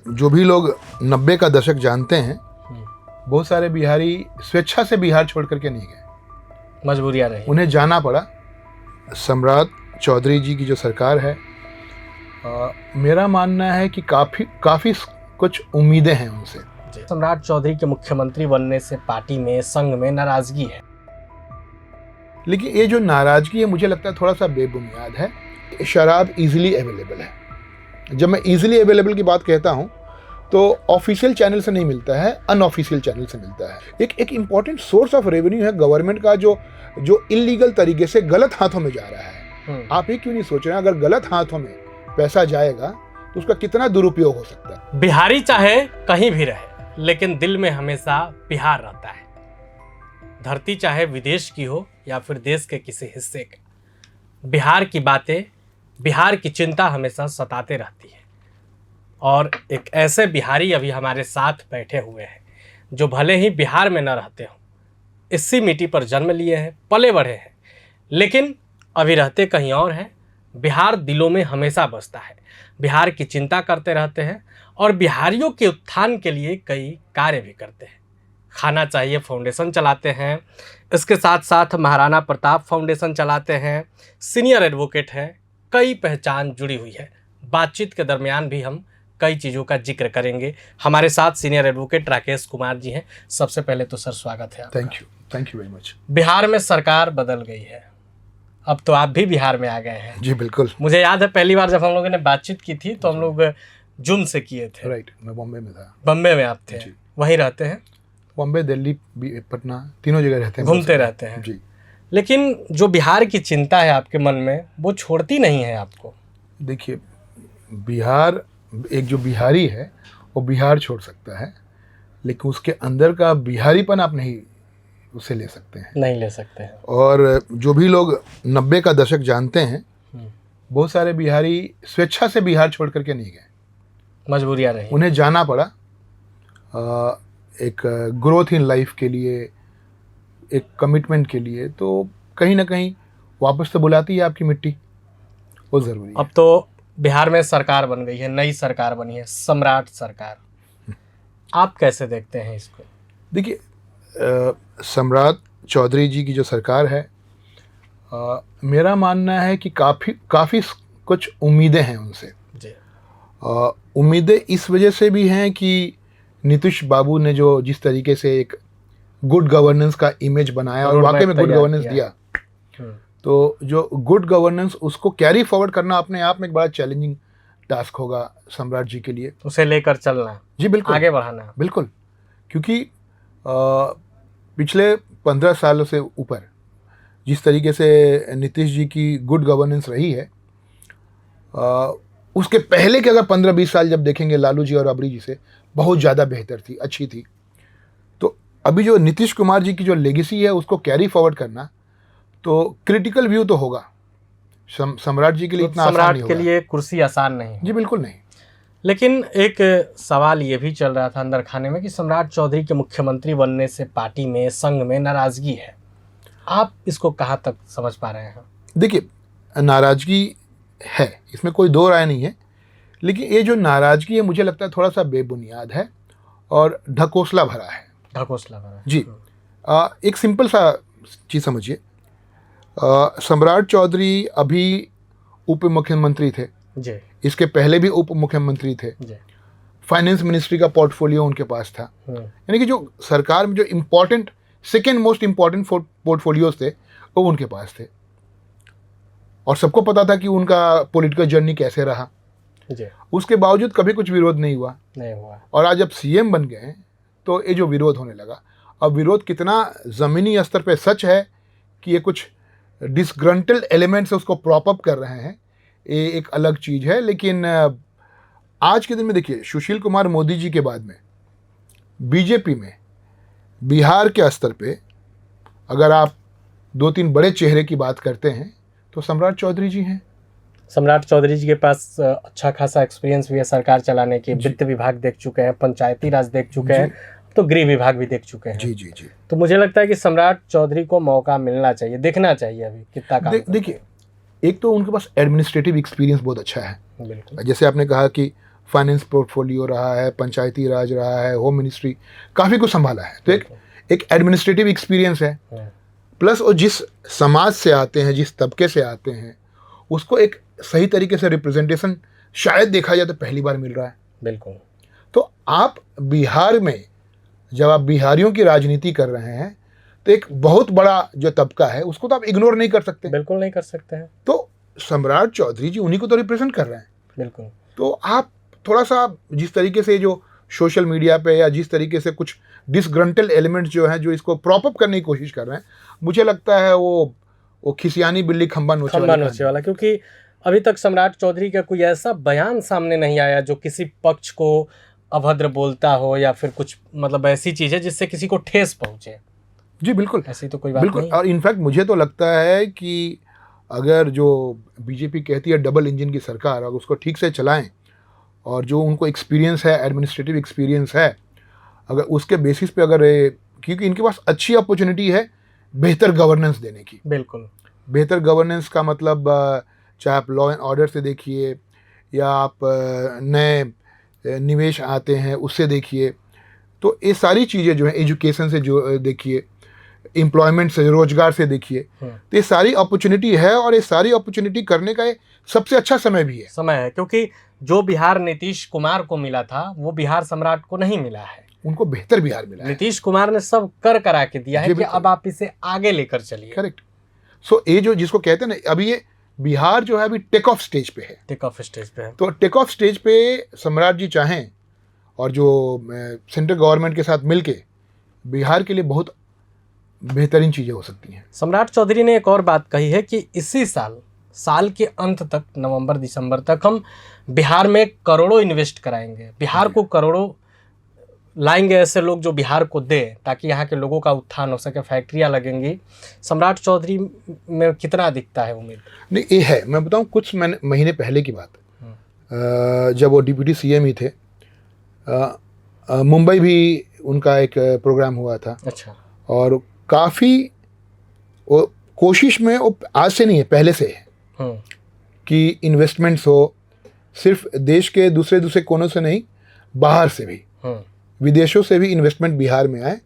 जो भी लोग 90 का दशक जानते हैं, बहुत सारे बिहारी स्वेच्छा से बिहार छोड़ करके नहीं गए, मजबूरियां रही, उन्हें जाना पड़ा। सम्राट चौधरी जी की जो सरकार है, मेरा मानना है कि काफ़ी कुछ उम्मीदें हैं उनसे। सम्राट चौधरी के मुख्यमंत्री बनने से पार्टी में, संघ में नाराजगी है, लेकिन ये जो नाराजगी है मुझे लगता है थोड़ा सा बेबुनियाद है। शराब इजीली अवेलेबल है। जब मैं इजीली अवेलेबल की बात कहता हूँ तो ऑफिशियल चैनल से नहीं मिलता है, अनऑफिशियल चैनल से मिलता है। एक इम्पॉर्टेंट सोर्स ऑफ रेवेन्यू है गवर्नमेंट का, जो इलीगल तरीके से गलत हाथों में जा रहा है। आप ये क्यों नहीं सोच रहे हैं, अगर गलत हाथों में पैसा जाएगा तो उसका कितना दुरुपयोग हो सकता है। बिहारी चाहे कहीं भी रहे, लेकिन दिल में हमेशा बिहार रहता है। धरती चाहे विदेश की हो या फिर देश के किसी हिस्से की, बिहार की बातें, बिहार की चिंता हमेशा सताते रहती है। और एक ऐसे बिहारी अभी हमारे साथ बैठे हुए हैं जो भले ही बिहार में न रहते हों, इसी मिट्टी पर जन्म लिए हैं, पले बढ़े हैं, लेकिन अभी रहते कहीं और हैं। बिहार दिलों में हमेशा बसता है, बिहार की चिंता करते रहते हैं और बिहारियों के उत्थान के लिए कई कार्य भी करते हैं। खाना चाहिए फाउंडेशन चलाते हैं, इसके साथ साथ महाराणा प्रताप फाउंडेशन चलाते हैं, सीनियर एडवोकेट हैं, कई पहचान जुड़ी हुई है। बातचीत के दरमियान भी हम कई चीज़ों का जिक्र करेंगे। हमारे साथ सीनियर एडवोकेट राकेश कुमार जी हैं। सबसे पहले तो सर स्वागत है आपका। Thank you very much. Bihar में सरकार बदल गई है, अब तो आप भी बिहार में आ गए हैं। जी बिल्कुल। मुझे याद है पहली बार जब हम लोगों ने बातचीत की थी तो हम लोग जूम से किए थे। राइट, मैं बॉम्बे में था। बम्बे में आप थे, वहीं रहते हैं? बॉम्बे, दिल्ली, पटना, तीनों जगह रहते हैं, घूमते रहते हैं जी। लेकिन जो बिहार की चिंता है आपके मन में, वो छोड़ती नहीं है आपको। देखिए, बिहार, एक जो बिहारी है वो बिहार छोड़ सकता है, लेकिन उसके अंदर का बिहारीपन आप नहीं उसे ले सकते हैं, नहीं ले सकते हैं। और जो भी लोग 90 का दशक जानते हैं, बहुत सारे बिहारी स्वेच्छा से बिहार छोड़ करके नहीं गए, मजबूरियां रही, उन्हें जाना पड़ा। एक ग्रोथ इन लाइफ के लिए, एक कमिटमेंट के लिए, तो कहीं ना कहीं वापस तो बुलाती है आपकी मिट्टी, वो ज़रूरी है। अब तो बिहार में सरकार बन गई है, नई सरकार बनी है, सम्राट सरकार। आप कैसे देखते हैं इसको? देखिए, सम्राट चौधरी जी की जो सरकार है, मेरा मानना है कि काफ़ी कुछ उम्मीदें हैं उनसे। उम्मीदें इस वजह से भी हैं कि नीतीश बाबू ने जिस तरीके से एक गुड गवर्नेंस का इमेज बनाया और वाकई में गुड गवर्नेंस दिया, तो जो गुड गवर्नेंस उसको कैरी फॉरवर्ड करना अपने आप में एक बड़ा चैलेंजिंग टास्क होगा सम्राट जी के लिए। उसे लेकर चलना, जी बिल्कुल, आगे बढ़ाना, बिल्कुल। क्योंकि पिछले 15 सालों से ऊपर जिस तरीके से नीतीश जी की गुड गवर्नेंस रही है, उसके पहले के अगर 15-20 साल जब देखेंगे लालू जी और राबड़ी जी से, बहुत ज़्यादा बेहतर थी, अच्छी थी। तो अभी जो नीतीश कुमार जी की जो लेगेसी है उसको कैरी फॉरवर्ड करना तो क्रिटिकल व्यू तो होगा। सम्राट जी के लिए इतना आसान नहीं होगा। सम्राट के लिए कुर्सी आसान नहीं। जी बिल्कुल नहीं। लेकिन एक सवाल ये भी चल रहा था अंदर खाने में कि सम्राट चौधरी के मुख्यमंत्री बनने से पार्टी में, संघ में नाराजगी है। आप इसको कहाँ तक समझ पा रहे हैं? देखिए, नाराजगी है, इसमें कोई दो राय नहीं है, लेकिन ये जो नाराजगी है मुझे लगता है थोड़ा सा बेबुनियाद है और ढकोसला भरा है। ढकोसला भरा, जी। एक सिंपल सा चीज़ समझिए, सम्राट चौधरी अभी उप मुख्यमंत्री थे जी, इसके पहले भी उप मुख्यमंत्री थे जी। फाइनेंस मिनिस्ट्री का पोर्टफोलियो उनके पास था, यानी कि जो सरकार में जो important, second most important portfolios थे वो उनके पास थे, और सबको पता था कि उनका पॉलिटिकल जर्नी कैसे रहा जी। उसके बावजूद कभी कुछ विरोध नहीं हुआ, और आज जब सीएम बन गए तो ये जो विरोध होने लगा, अब विरोध कितना ज़मीनी स्तर पे सच है कि ये कुछ डिसग्रंटल्ड एलिमेंट्स उसको प्रॉप अप कर रहे हैं, ये एक अलग चीज़ है। लेकिन आज के दिन में देखिए, सुशील कुमार मोदी जी के बाद में बीजेपी में बिहार के स्तर पे अगर आप 2-3 बड़े चेहरे की बात करते हैं तो सम्राट चौधरी जी हैं। सम्राट चौधरी जी के पास अच्छा खासा एक्सपीरियंस भी है सरकार चलाने के। वित्त विभाग देख चुके हैं, पंचायती राज देख चुके हैं, तो गृह विभाग भी देख चुके हैं। जी जी जी। तो मुझे लगता है कि सम्राट चौधरी को मौका मिलना चाहिए, देखना चाहिए अभी कितना काम। देखिए, एक तो उनके पास एडमिनिस्ट्रेटिव एक्सपीरियंस बहुत अच्छा है। बिल्कुल। जैसे आपने कहा कि फाइनेंस पोर्टफोलियो रहा है, पंचायती राज रहा है, होम मिनिस्ट्री, काफ़ी कुछ संभाला है। तो एक एडमिनिस्ट्रेटिव एक्सपीरियंस है, प्लस वो जिस समाज से आते हैं, जिस तबके से आते हैं, उसको एक सही तरीके से रिप्रेजेंटेशन शायद देखा जाए तो पहली बार मिल रहा है। बिल्कुल। तो आप बिहार में जब आप बिहारियों की राजनीति कर रहे हैं तो एक बहुत बड़ा जो तबका है उसको तो आप इग्नोर नहीं कर सकते। बिल्कुल नहीं कर सकते हैं। तो सम्राट चौधरी जी उन्हीं को तो रिप्रेजेंट कर रहे हैं। बिल्कुल। तो आप थोड़ा सा जिस तरीके से जो सोशल मीडिया पे या जिस तरीके से कुछ डिसग्रंटल एलिमेंट्स जो हैं जो इसको प्रॉप अप करने की कोशिश कर रहे हैं, मुझे लगता है वो खिसियानी बिल्ली खंबा नोचे वाला, क्योंकि अभी तक सम्राट चौधरी का कोई ऐसा बयान सामने नहीं आया जो किसी पक्ष को अभद्र बोलता हो या फिर कुछ मतलब ऐसी चीज है जिससे किसी को ठेस पहुंचे। जी बिल्कुल, ऐसी तो कोई बात नहीं। और इनफैक्ट मुझे तो लगता है कि अगर जो बीजेपी कहती है डबल इंजन की सरकार, अगर उसको ठीक से चलाएं और जो उनको एक्सपीरियंस है, एडमिनिस्ट्रेटिव एक्सपीरियंस है, अगर उसके बेसिस पे अगर क्योंकि इनके पास अच्छी अपॉर्चुनिटी है बेहतर गवर्नेंस देने की। बिल्कुल। बेहतर गवर्नेंस का मतलब चाहे आप लॉ एंड ऑर्डर से देखिए या आप नए निवेश आते हैं उससे देखिए, तो ये सारी चीज़ें जो है, एजुकेशन से जो देखिए, एम्प्लॉयमेंट से, रोजगार से देखिए, तो ये सारी अपॉर्चुनिटी है और ये सारी अपॉर्चुनिटी करने का ये सबसे अच्छा समय भी है। क्योंकि जो बिहार नीतीश कुमार को मिला था वो बिहार सम्राट को नहीं मिला है। उनको बेहतर बिहार मिला है। नीतीश कुमार ने सब करा के दिया है कि अब आप इसे आगे लेकर चलिए। करेक्ट। सो ये जो जिसको कहते हैं ना, अभी ये बिहार जो है अभी टेक ऑफ स्टेज पे है। टेक ऑफ स्टेज पे है। तो टेक ऑफ स्टेज पे सम्राट जी चाहें और जो सेंट्रल गवर्नमेंट के साथ मिलके बिहार के लिए बहुत बेहतरीन चीज़ें हो सकती हैं। सम्राट चौधरी ने एक और बात कही है कि इसी साल के अंत तक, नवंबर दिसंबर तक, हम बिहार में करोड़ों इन्वेस्ट कराएंगे, बिहार को करोड़ों लाएंगे, ऐसे लोग जो बिहार को दे ताकि यहाँ के लोगों का उत्थान हो सके, फैक्ट्रियाँ लगेंगी। सम्राट चौधरी में कितना दिखता है उम्मीद? नहीं, ये है, मैं बताऊँ कुछ महीने पहले की बात, जब वो डिप्टी सीएम ही थे, मुंबई भी उनका एक प्रोग्राम हुआ था। अच्छा। और काफ़ी वो कोशिश में, वो आज से नहीं है, पहले से है कि इन्वेस्टमेंट्स हो, सिर्फ देश के दूसरे कोनों से नहीं, बाहर से भी, विदेशों से भी इन्वेस्टमेंट बिहार में आए।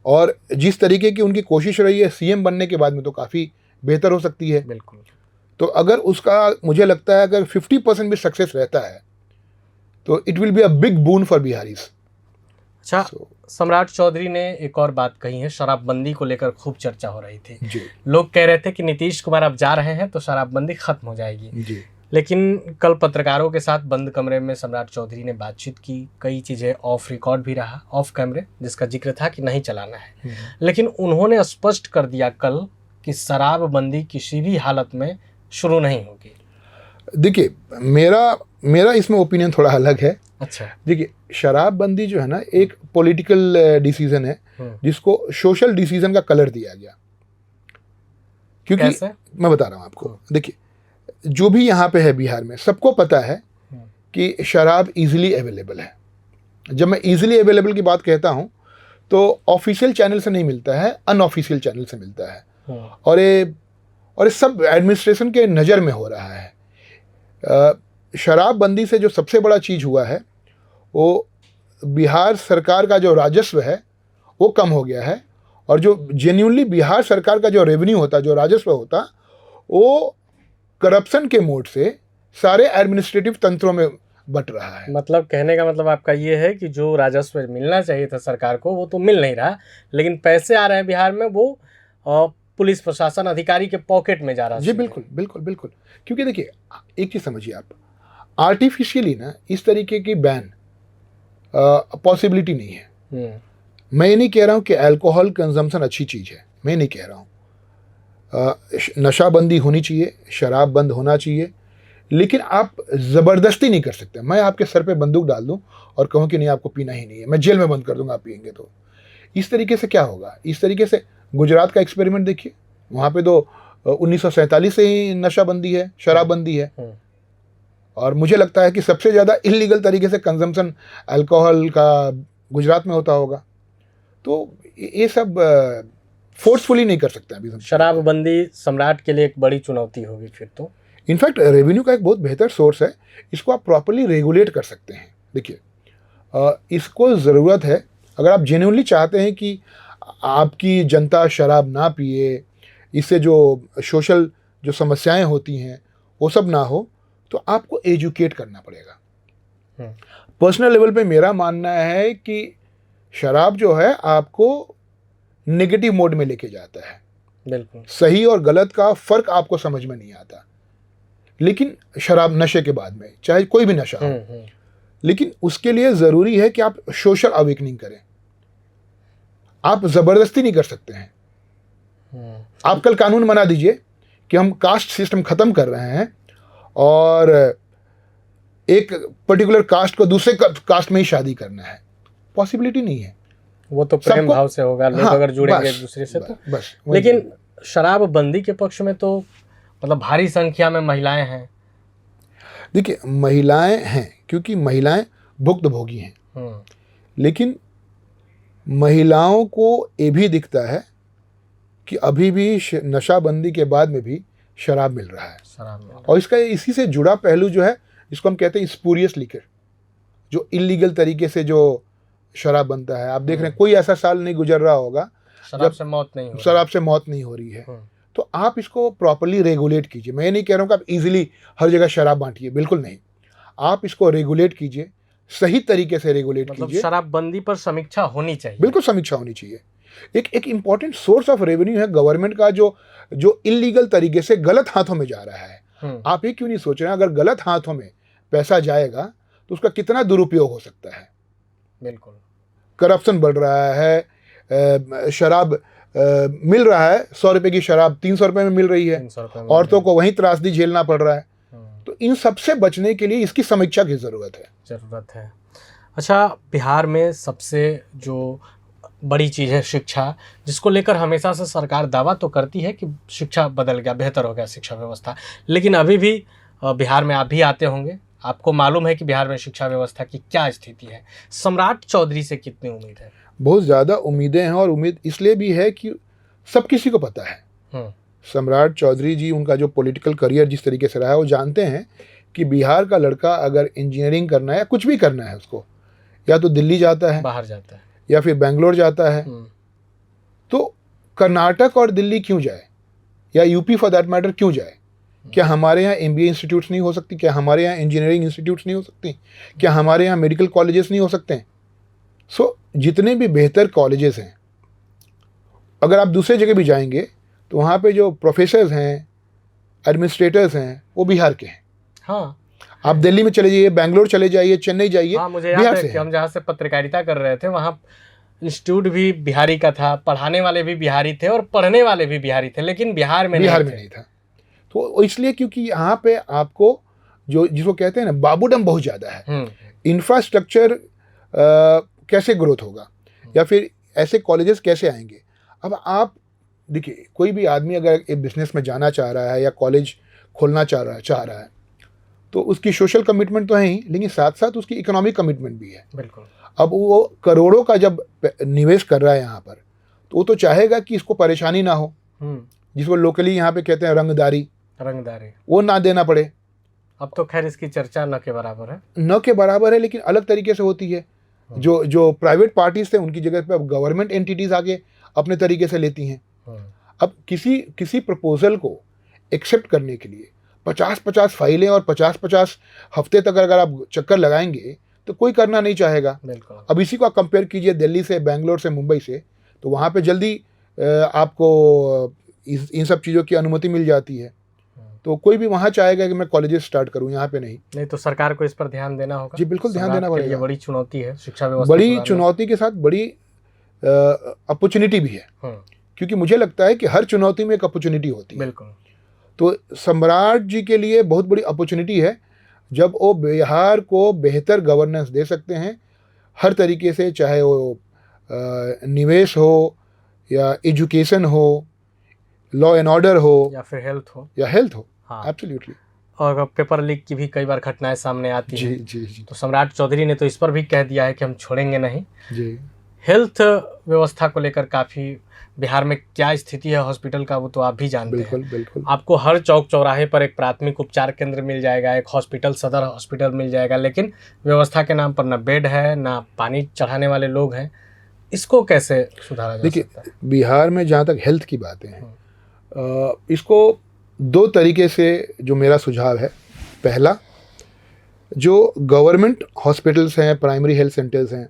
और जिस तरीके की उनकी कोशिश रही है सीएम बनने के बाद में, तो काफ़ी बेहतर हो सकती है। बिल्कुल। तो अगर उसका, मुझे लगता है अगर 50% भी सक्सेस रहता है तो it will be a big boon for Bihari's. अच्छा, सम्राट चौधरी ने एक और बात कही है, शराबबंदी को लेकर खूब चर्चा हो रही थी जी। लोग कह रहे थे कि नीतीश कुमार अब जा रहे हैं तो शराबबंदी खत्म हो जाएगी जी। लेकिन कल पत्रकारों के साथ बंद कमरे में सम्राट चौधरी ने बातचीत की, कई चीज़ें ऑफ रिकॉर्ड भी रहा, ऑफ कैमरे, जिसका जिक्र था कि नहीं चलाना है, लेकिन उन्होंने स्पष्ट कर दिया कल कि शराबबंदी किसी भी हालत में शुरू नहीं होगी। देखिए, मेरा इसमें ओपिनियन थोड़ा अलग है। अच्छा। देखिए, शराबबंदी जो है ना, एक पॉलिटिकल डिसीजन है जिसको सोशल डिसीजन का कलर दिया गया। क्योंकि कैसे? मैं बता रहा हूँ आपको। देखिए, जो भी यहाँ पे है बिहार में, सबको पता है कि शराब इजीली अवेलेबल है। जब मैं इजीली अवेलेबल की बात कहता हूँ तो ऑफिशियल चैनल से नहीं मिलता है, अनऑफिशियल चैनल से मिलता है। और ये सब एडमिनिस्ट्रेशन के नज़र में हो रहा है। शराबबंदी से जो सबसे बड़ा चीज़ हुआ है वो बिहार सरकार का जो राजस्व है वो कम हो गया है, और जो जेन्युइनली बिहार सरकार का जो रेवेन्यू होता, जो राजस्व होता, वो करप्शन के मोड से सारे एडमिनिस्ट्रेटिव तंत्रों में बट रहा है। मतलब कहने का मतलब आपका ये है कि जो राजस्व मिलना चाहिए था सरकार को वो तो मिल नहीं रहा, लेकिन पैसे आ रहे हैं बिहार में, वो पुलिस प्रशासन अधिकारी के पॉकेट में जा रहा है। जी बिल्कुल बिल्कुल बिल्कुल। क्योंकि देखिए, एक चीज़ समझिए आप, आर्टिफिशियली ना इस तरीके की बैन पॉसिबिलिटी नहीं है। मैं ये नहीं कह रहा हूँ कि अल्कोहल कंजम्पशन अच्छी चीज़ है, मैं नहीं कह रहा हूँ। नशाबंदी होनी चाहिए, शराब बंद होना चाहिए, लेकिन आप ज़बरदस्ती नहीं कर सकते। मैं आपके सर पे बंदूक डाल दूं और कहूं कि नहीं, आपको पीना ही नहीं है, मैं जेल में बंद कर दूंगा आप पियेंगे तो। इस तरीके से क्या होगा? इस तरीके से गुजरात का एक्सपेरिमेंट देखिए, वहाँ पे तो 1947 से ही नशाबंदी है, शराबबंदी है। और मुझे लगता है कि सबसे ज़्यादा इलीगल तरीके से कंजम्पशन अल्कोहल का गुजरात में होता होगा। तो ये सब फोर्सफुली नहीं कर सकते अभी। शराबबंदी सम्राट के लिए एक बड़ी चुनौती होगी फिर तो। इनफैक्ट रेवेन्यू का एक बहुत बेहतर सोर्स है, इसको आप प्रॉपरली रेगुलेट कर सकते हैं। देखिए इसको ज़रूरत है, अगर आप जेन्युइनली चाहते हैं कि आपकी जनता शराब ना पिए, इससे जो सोशल जो समस्याएं होती हैं वो सब ना हो, तो आपको एजुकेट करना पड़ेगा। पर्सनल लेवल पे मेरा मानना है कि शराब जो है आपको नेगेटिव मोड में लेके जाता है। बिल्कुल। सही और गलत का फ़र्क आपको समझ में नहीं आता। लेकिन शराब नशे के बाद में, चाहे कोई भी नशा हो, लेकिन उसके लिए ज़रूरी है कि आप सोशल अवेकनिंग करें। आप ज़बरदस्ती नहीं कर सकते हैं। आप कल कानून बना दीजिए कि हम कास्ट सिस्टम ख़त्म कर रहे हैं और एक पर्टिकुलर कास्ट को दूसरे कास्ट में ही शादी करना है, पॉसिबिलिटी नहीं है। वो तो प्रेम भाव से होगा, लोग अगर जुड़ेंगे एक दूसरे से तो। बस लेकिन शराब बंदी के पक्ष में तो मतलब भारी संख्या में महिलाएं हैं। देखिए महिलाएं हैं क्योंकि महिलाएं भुक्तभोगी हैं, लेकिन महिलाओं को ये भी दिखता है कि अभी भी नशाबंदी के बाद में भी शराब मिल रहा है। और इसका इसी से जुड़ा पहलू जो है, इसको हम कहते हैं स्पूरियस लिकर, जो इलीगल तरीके से जो शराब बनता है। आप देख रहे हैं कोई ऐसा साल नहीं गुजर रहा होगा शराब से मौत नहीं हो रही है। तो आप इसको प्रॉपरली रेगुलेट कीजिए। मैं ये नहीं कह रहा हूँ कि आप इजीली हर जगह शराब बांटिए, बिल्कुल नहीं। आप इसको रेगुलेट कीजिए, सही तरीके से रेगुलेट कीजिए। शराबबंदी पर समीक्षा होनी चाहिए, बिल्कुल समीक्षा होनी चाहिए। एक इम्पॉर्टेंट सोर्स ऑफ रेवेन्यू है गवर्नमेंट का, जो इलीगल तरीके से गलत हाथों में जा रहा है। आप ये क्यों नहीं सोच रहे हैं, अगर गलत हाथों में पैसा जाएगा तो उसका कितना दुरुपयोग हो सकता है। बिल्कुल। करप्शन बढ़ रहा है, शराब मिल रहा है, 100 रुपए की शराब 300 रुपए में मिल रही है, औरतों को वहीं त्रासदी झेलना पड़ रहा है। तो इन सब से बचने के लिए इसकी समीक्षा की ज़रूरत है। अच्छा, बिहार में सबसे जो बड़ी चीज़ है शिक्षा, जिसको लेकर हमेशा से सरकार दावा तो करती है कि शिक्षा बदल गया, बेहतर हो गया शिक्षा व्यवस्था, लेकिन अभी भी बिहार में आप भी आते होंगे, आपको मालूम है कि बिहार में शिक्षा व्यवस्था की क्या स्थिति है। सम्राट चौधरी से कितनी उम्मीद है? बहुत ज़्यादा उम्मीदें हैं, और उम्मीद इसलिए भी है कि सब किसी को पता है सम्राट चौधरी जी, उनका जो पॉलिटिकल करियर जिस तरीके से रहा है, वो जानते हैं कि बिहार का लड़का अगर इंजीनियरिंग करना है या कुछ भी करना है उसको, या तो दिल्ली जाता है, बाहर जाता है, या फिर बेंगलोर जाता है। तो कर्नाटक और दिल्ली क्यों जाए, या यूपी फॉर दैट मैटर क्यों जाए? क्या हमारे यहाँ MBA इंस्टीट्यूट्स नहीं हो सकती? क्या हमारे यहाँ इंजीनियरिंग इंस्टीट्यूट्स नहीं हो सकती? क्या हमारे यहाँ मेडिकल कॉलेजेस नहीं हो सकते हैं? जितने भी बेहतर कॉलेजेस हैं, अगर आप दूसरे जगह भी जाएंगे तो वहाँ पे जो प्रोफेसर्स हैं, एडमिनिस्ट्रेटर्स हैं, वो बिहार के हैं। हाँ, आप दिल्ली में चले जाइए, बेंगलोर चले जाइए, चेन्नई जाइए। हाँ, मुझे याद है कि हम जहाँ से पत्रकारिता कर रहे थे वहाँ इंस्टीट्यूट भी बिहारी का था, पढ़ाने वाले भी बिहारी थे और पढ़ने वाले भी बिहारी थे, लेकिन बिहार में नहीं था। तो इसलिए क्योंकि यहाँ पे आपको जो जिसको कहते हैं ना, बाबूडम बहुत ज़्यादा है। इंफ्रास्ट्रक्चर कैसे ग्रोथ होगा, या फिर ऐसे कॉलेजेस कैसे आएंगे? अब आप देखिए, कोई भी आदमी अगर एक बिजनेस में जाना चाह रहा है या कॉलेज खोलना चाह रहा है तो उसकी सोशल कमिटमेंट तो है ही, लेकिन साथ साथ उसकी इकोनॉमिक कमिटमेंट भी है। बिल्कुल। अब वो करोड़ों का जब निवेश कर रहा है यहाँ पर, तो वो तो चाहेगा कि इसको परेशानी ना हो, जिसको लोकली यहाँ पे कहते हैं रंगदारी, वो ना देना पड़े। अब तो खैर इसकी चर्चा न के बराबर है, लेकिन अलग तरीके से होती है। जो प्राइवेट पार्टीज थे उनकी जगह पे अब गवर्नमेंट एंटिटीज आगे अपने तरीके से लेती हैं। अब किसी प्रपोजल को एक्सेप्ट करने के लिए 50-50 फाइलें और 50-50 हफ्ते तक अगर आप चक्कर लगाएंगे तो कोई करना नहीं चाहेगा। अब इसी को आप कंपेयर कीजिए दिल्ली से, बेंगलोर से, मुंबई से, तो वहाँ पे जल्दी आपको इन सब चीज़ों की अनुमति मिल जाती है। तो कोई भी वहाँ चाहेगा कि मैं कॉलेजेस स्टार्ट करूँ, यहाँ पे नहीं। तो सरकार को इस पर ध्यान देना होगा। जी बिल्कुल, ध्यान देना पड़ेगा। ये बड़ी चुनौती है शिक्षा व्यवस्था, बड़ी चुनौती के साथ बड़ी अपॉर्चुनिटी भी है, क्योंकि मुझे लगता है कि हर चुनौती में एक अपॉर्चुनिटी होती है। बिल्कुल। तो सम्राट जी के लिए बहुत बड़ी अपॉर्चुनिटी है जब वो बिहार को बेहतर गवर्नेंस दे सकते हैं हर तरीके से, चाहे वो निवेश हो या एजुकेशन हो, लॉ एंड ऑर्डर हो, या फिर हेल्थ हो। हाँ, एब्सोल्युटली। और पेपर लीक की भी कई बार घटनाएं सामने आती हैं। जी। तो सम्राट चौधरी ने तो इस पर भी कह दिया है कि हम छोड़ेंगे नहीं। जी। हेल्थ व्यवस्था को लेकर काफ़ी बिहार में क्या स्थिति है हॉस्पिटल का, वो तो आप भी जानते हैं। बिल्कुल बिल्कुल। आपको हर चौक चौराहे पर एक प्राथमिक उपचार केंद्र मिल जाएगा, एक हॉस्पिटल, सदर हॉस्पिटल मिल जाएगा, लेकिन व्यवस्था के नाम पर ना बेड है, ना पानी चढ़ाने वाले लोग हैं। इसको कैसे सुधारा जा सकता है? देखिए, बिहार में जहाँ तक हेल्थ की बातें हैं, इसको दो तरीके से जो मेरा सुझाव है, पहला, जो गवर्नमेंट हॉस्पिटल्स हैं, प्राइमरी हेल्थ सेंटर्स हैं,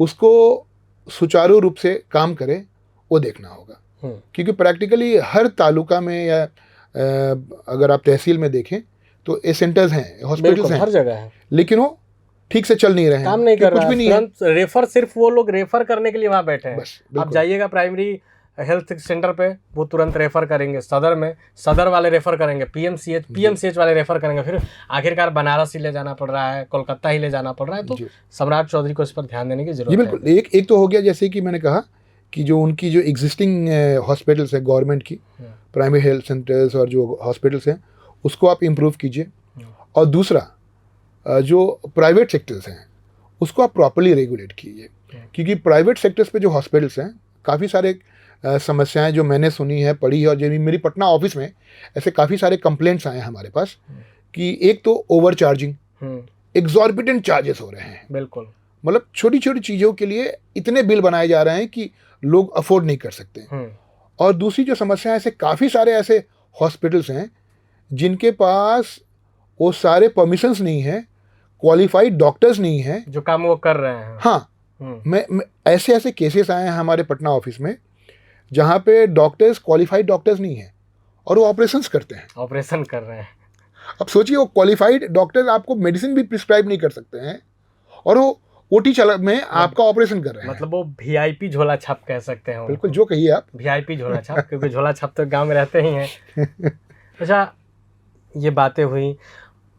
उसको सुचारू रूप से काम करे, वो देखना होगा। क्योंकि प्रैक्टिकली हर तालुका में या अगर आप तहसील में देखें तो ये सेंटर्स हैं, हॉस्पिटल्स हैं, हर जगह है, लेकिन वो ठीक से चल नहीं रहे हैं, काम नहीं कर कुछ रहा भी है। नहीं है। तुरंत रेफर, सिर्फ वो लोग रेफर करने के लिए वहाँ बैठे हैं। बस, आप बिल्कुल। जाइएगा प्राइमरी हेल्थ सेंटर पे, वो तुरंत रेफर करेंगे, सदर में सदर वाले रेफर करेंगे, पीएमसीएच वाले रेफर करेंगे, फिर आखिरकार बनारस ही ले जाना पड़ रहा है, कोलकाता ही ले जाना पड़ रहा है। तो सम्राट चौधरी को इस पर ध्यान देने की जी जरूरत है। बिल्कुल। एक तो हो गया, जैसे कि मैंने कहा कि जो उनकी जो एग्जिस्टिंग हॉस्पिटल्स है गवर्नमेंट की, प्राइमरी हेल्थ सेंटर्स और जो हॉस्पिटल्स हैं, उसको आप इम्प्रूव कीजिए। और दूसरा, जो प्राइवेट सेक्टर्स हैं उसको आप प्रॉपर्ली रेगुलेट कीजिए। क्योंकि प्राइवेट सेक्टर्स पे जो हॉस्पिटल्स हैं, काफ़ी सारे समस्याएं जो मैंने सुनी है, पढ़ी है, और जो मेरी पटना ऑफिस में ऐसे काफ़ी सारे कंप्लेंट्स आए हैं हमारे पास कि एक तो ओवर चार्जिंग, एग्जॉर्बिटेंट चार्जेस हो रहे हैं। बिल्कुल, मतलब छोटी छोटी चीज़ों के लिए इतने बिल बनाए जा रहे हैं कि लोग अफोर्ड नहीं कर सकते। और दूसरी जो समस्या है, ऐसे काफ़ी सारे ऐसे हॉस्पिटल्स हैं जिनके पास वो सारे परमिशंस नहीं है, क्वालिफाइड डॉक्टर्स नहीं है जो काम वो कर रहे हैं। हाँ, मैं ऐसे ऐसे केसेस आए हैं हमारे पटना ऑफिस में जहाँ पे डॉक्टर्स, क्वालिफाइड डॉक्टर्स नहीं है और वो ऑपरेशंस करते हैं, ऑपरेशन कर रहे हैं। अब सोचिए, वो क्वालिफाइड डॉक्टर आपको मेडिसिन भी प्रिस्क्राइब नहीं कर सकते हैं और वो ओटी में आपका ऑपरेशन कर रहे हैं। मतलब वो वीआईपी झोला छाप कह सकते हैं। बिल्कुल, जो कहिए आप, वीआईपी झोला छाप, क्योंकि झोला छाप तो गांव में रहते ही हैं। अच्छा, ये बातें हुई,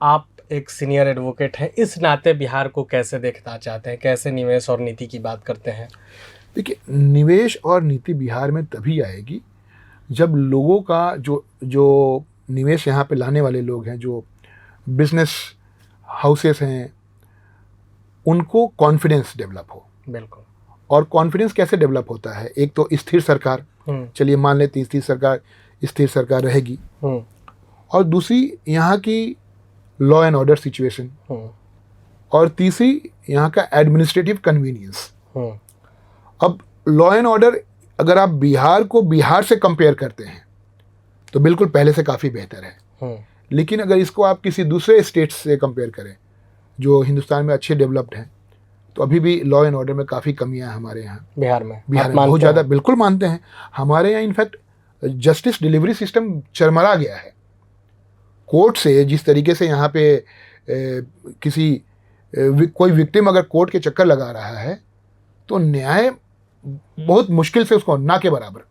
आप एक सीनियर एडवोकेट हैं, इस नाते बिहार को कैसे देखना चाहते हैं, कैसे निवेश और नीति की बात करते हैं? देखिए, निवेश और नीति बिहार में तभी आएगी जब लोगों का जो निवेश यहाँ पे लाने वाले लोग हैं, जो बिजनेस हाउसेस हैं, उनको कॉन्फिडेंस डेवलप हो। बिल्कुल। और कॉन्फिडेंस कैसे डेवलप होता है? एक तो स्थिर सरकार, चलिए मान लेते हैं स्थिर सरकार रहेगी, और दूसरी यहाँ की लॉ एंड ऑर्डर सिचुएशन, और तीसरी यहाँ का एडमिनिस्ट्रेटिव कन्वीनियंस। अब लॉ एंड ऑर्डर अगर आप बिहार को बिहार से कंपेयर करते हैं तो बिल्कुल पहले से काफ़ी बेहतर है। लेकिन अगर इसको आप किसी दूसरे स्टेट्स से कंपेयर करें जो हिंदुस्तान में अच्छे डेवलप्ड हैं, तो अभी भी लॉ एंड ऑर्डर में काफ़ी कमियां हैं हमारे यहाँ बिहार में बहुत ज़्यादा। बिल्कुल मानते हैं। हमारे यहाँ इनफैक्ट जस्टिस डिलीवरी सिस्टम चरमरा गया है। कोर्ट से जिस तरीके से यहाँ पे कोई विक्टिम अगर कोर्ट के चक्कर लगा रहा है तो न्याय बहुत मुश्किल से उसको ना के बराबर।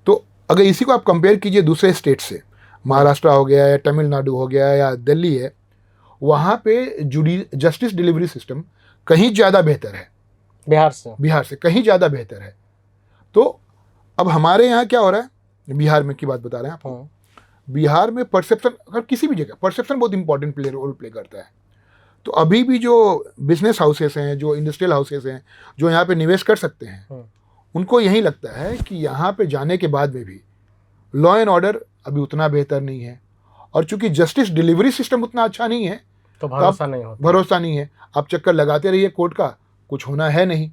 तो अगर इसी को आप कंपेयर कीजिए दूसरे स्टेट से, महाराष्ट्र हो गया या तमिलनाडु हो गया या दिल्ली है, वहाँ पे जस्टिस डिलीवरी सिस्टम कहीं ज़्यादा बेहतर है बिहार से कहीं ज़्यादा बेहतर है। तो अब हमारे यहाँ क्या हो रहा है, बिहार में की बात बता रहे हैं आपको। बिहार में परसेप्शन, अगर किसी भी जगह परसेप्शन बहुत इंपॉर्टेंट रोल प्ले करता है। तो अभी भी जो बिजनेस हाउसेस हैं, जो इंडस्ट्रियल हाउसेस हैं, जो यहाँ पे निवेश कर सकते हैं, उनको यही लगता है कि यहाँ पे जाने के बाद में भी लॉ एंड ऑर्डर अभी उतना बेहतर नहीं है, और चूंकि जस्टिस डिलीवरी सिस्टम उतना अच्छा नहीं है तो भरोसा नहीं है। आप चक्कर लगाते रहिए कोर्ट का, कुछ होना है नहीं।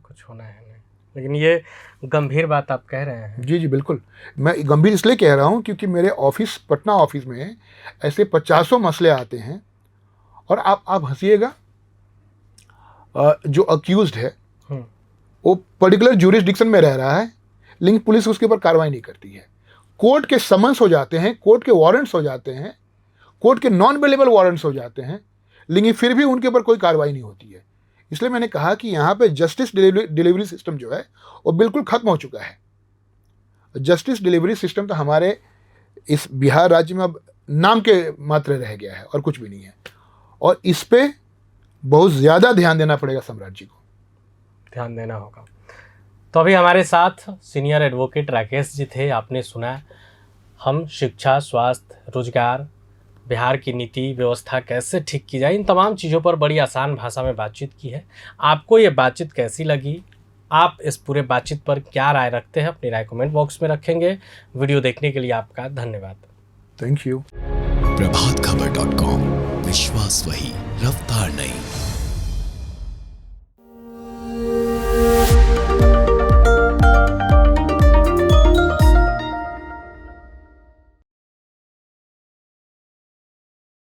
लेकिन ये गंभीर बात आप कह रहे हैं। जी बिल्कुल, मैं गंभीर इसलिए कह रहा हूँ क्योंकि मेरे ऑफिस, पटना ऑफिस में ऐसे 50 मसले आते हैं। और आप हंसिएगा, जो अक्यूज्ड है वो पर्टिकुलर ज्यूरिसडिक्शन में रह रहा है, लेकिन पुलिस उसके ऊपर कार्रवाई नहीं करती है। कोर्ट के समन्स हो जाते हैं, कोर्ट के वारंट्स हो जाते हैं, कोर्ट के नॉन अवेलेबल वारंट्स हो जाते हैं, लेकिन फिर भी उनके ऊपर कोई कार्रवाई नहीं होती है। इसलिए मैंने कहा कि यहाँ पे जस्टिस डिलीवरी सिस्टम जो है वो बिल्कुल खत्म हो चुका है। जस्टिस डिलीवरी सिस्टम तो हमारे इस बिहार राज्य में अब नाम के मात्र रह गया है और कुछ भी नहीं है, और इस पे बहुत ज़्यादा ध्यान देना पड़ेगा। सम्राट जी को ध्यान देना होगा। तो अभी हमारे साथ सीनियर एडवोकेट राकेश जी थे। आपने सुना, हम शिक्षा, स्वास्थ्य, रोजगार, बिहार की नीति व्यवस्था कैसे ठीक की जाए, इन तमाम चीज़ों पर बड़ी आसान भाषा में बातचीत की है। आपको ये बातचीत कैसी लगी, आप इस पूरे बातचीत पर क्या राय रखते हैं, अपनी राय कमेंट बॉक्स में रखेंगे। वीडियो देखने के लिए आपका धन्यवाद। Thank you. प्रभातखबर.com, विश्वास वही, रफ्तार नहीं।